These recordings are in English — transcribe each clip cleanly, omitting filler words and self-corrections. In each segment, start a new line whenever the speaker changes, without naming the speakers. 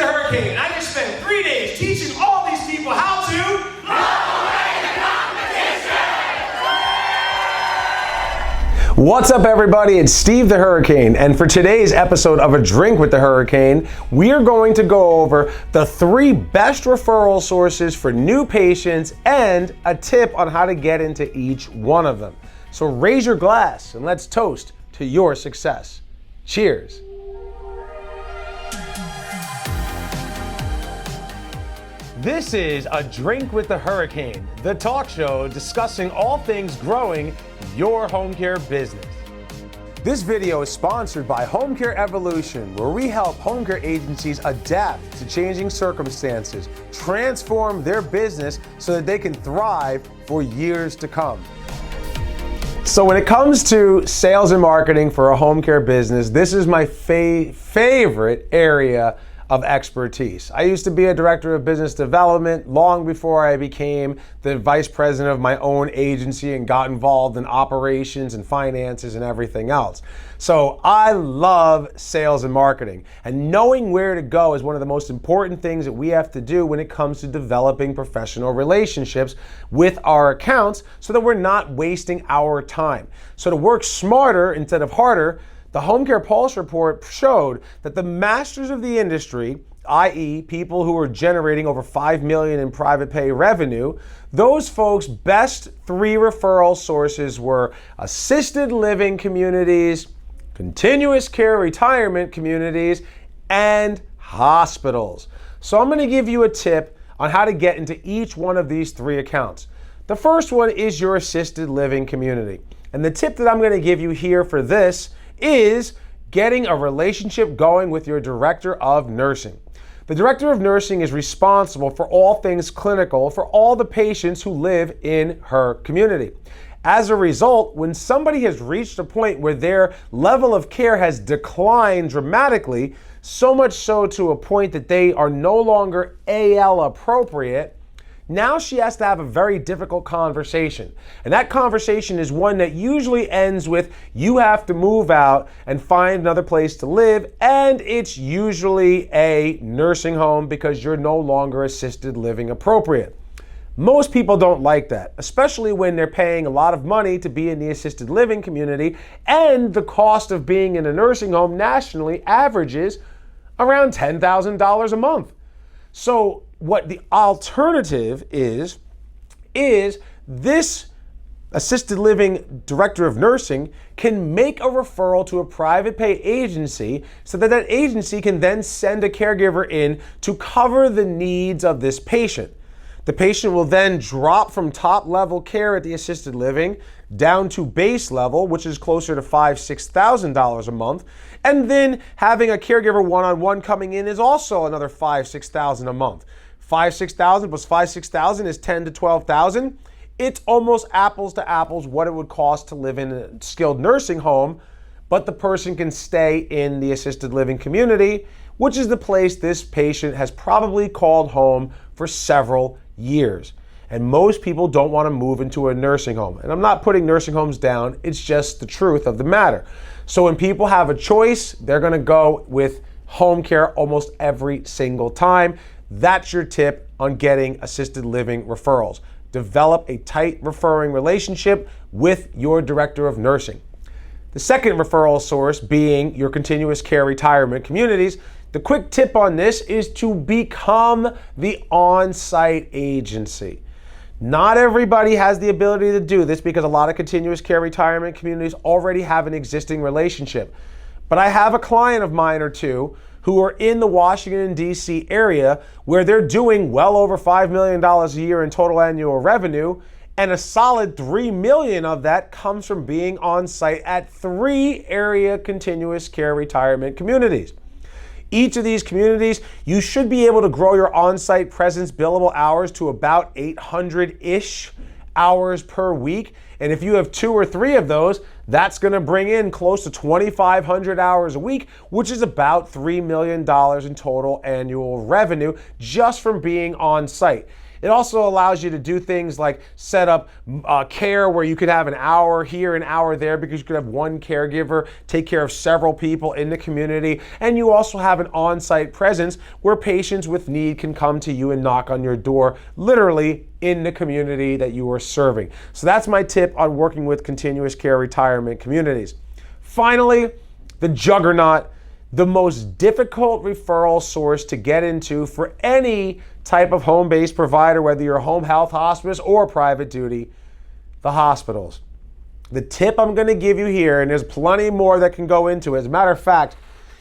the Hurricane, and I just spent 3 days teaching all these people how to love away the competition!
What's up, everybody? It's Steve the Hurricane, and for today's episode of A Drink with the Hurricane, we are going to go over the 3 best referral sources for new patients and a tip on how to get into each one of them. So raise your glass and let's toast to your success. Cheers. This is A Drink with the Hurricane, the talk show discussing all things growing your home care business. This video is sponsored by Home Care Evolution, where we help home care agencies adapt to changing circumstances, transform their business so that they can thrive for years to come. So when it comes to sales and marketing for a home care business, this is my favorite area of expertise. I used to be a director of business development long before I became the vice president of my own agency and got involved in operations and finances and everything else. So I love sales and marketing, and knowing where to go is one of the most important things that we have to do when it comes to developing professional relationships with our accounts so that we're not wasting our time. So to work smarter instead of harder, the Home Care Pulse report showed that the masters of the industry, i.e. people who are generating over $5 million in private pay revenue, those folks' best 3 referral sources were assisted living communities, continuous care retirement communities, and hospitals. So I'm going to give you a tip on how to get into each one of these 3 accounts. The first one is your assisted living community. And the tip that I'm going to give you here for this is getting a relationship going with your director of nursing. The director of nursing is responsible for all things clinical for all the patients who live in her community. As a result, when somebody has reached a point where their level of care has declined dramatically, so much so to a point that they are no longer AL appropriate, now she has to have a very difficult conversation. And that conversation is one that usually ends with you have to move out and find another place to live, and it's usually a nursing home because you're no longer assisted living appropriate. Most people don't like that, especially when they're paying a lot of money to be in the assisted living community, and the cost of being in a nursing home nationally averages around $10,000 a month. So what the alternative is this assisted living director of nursing can make a referral to a private pay agency so that that agency can then send a caregiver in to cover the needs of this patient. The patient will then drop from top level care at the assisted living down to base level, which is closer to $5,000-$6,000 a month. And then having a caregiver one-on-one coming in is also another $5,000-$6,000 a month. $5,000-$6,000 plus $5,000-$6,000 is $10,000-$12,000. It's almost apples to apples what it would cost to live in a skilled nursing home, but the person can stay in the assisted living community, which is the place this patient has probably called home for several years. And most people don't want to move into a nursing home. And I'm not putting nursing homes down, it's just the truth of the matter. So when people have a choice, they're going to go with home care almost every single time. That's your tip on getting assisted living referrals. Develop a tight referring relationship with your director of nursing. The second referral source being your continuous care retirement communities. The quick tip on this is to become the on-site agency. Not everybody has the ability to do this because a lot of continuous care retirement communities already have an existing relationship. But I have a client of mine or two who are in the Washington, D.C. area where they're doing well over $5 million a year in total annual revenue, and a solid $3 million of that comes from being on site at 3 area continuous care retirement communities. Each of these communities, you should be able to grow your on-site presence billable hours to about 800-ish hours per week. And if you have 2 or 3 of those, that's going to bring in close to 2,500 hours a week, which is about $3 million in total annual revenue just from being on site. It also allows you to do things like set up care where you could have an hour here, an hour there, because you could have one caregiver take care of several people in the community. And you also have an on-site presence where patients with need can come to you and knock on your door, literally in the community that you are serving. So that's my tip on working with continuous care retirement communities. Finally, the juggernaut, the most difficult referral source to get into for any type of home-based provider, whether you're a home health hospice or private duty, the hospitals. The tip I'm going to give you here, and there's plenty more that can go into it. As a matter of fact,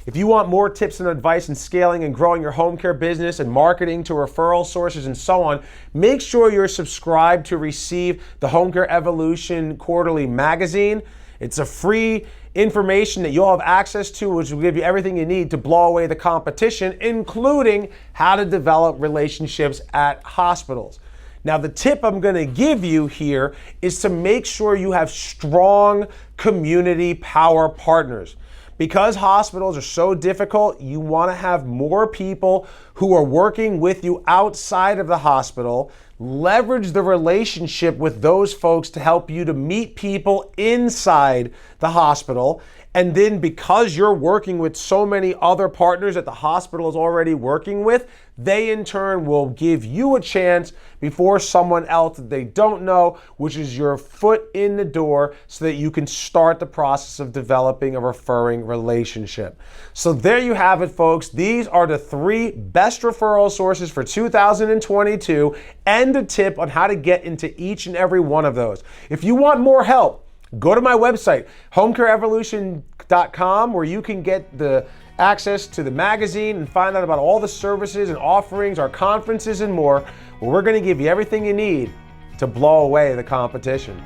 if you want more tips and advice in scaling and growing your home care business and marketing to referral sources and so on, make sure you're subscribed to receive the Home Care Evolution Quarterly Magazine. It's a free information that you'll have access to, which will give you everything you need to blow away the competition, including how to develop relationships at hospitals. Now, the tip I'm going to give you here is to make sure you have strong community power partners. Because hospitals are so difficult, you want to have more people who are working with you outside of the hospital. Leverage the relationship with those folks to help you to meet people inside the hospital. And then because you're working with so many other partners that the hospital is already working with, they in turn will give you a chance before someone else that they don't know, which is your foot in the door so that you can start the process of developing a referring relationship. So there you have it, folks. These are the 3 best referral sources for 2022 and a tip on how to get into each and every one of those. If you want more help, go to my website, homecareevolution.com, where you can get the access to the magazine and find out about all the services and offerings, our conferences, and more, where we're going to give you everything you need to blow away the competition.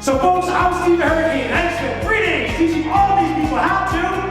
So folks, I'm Steve the Hurricane, and I spent 3 days teaching all these people how to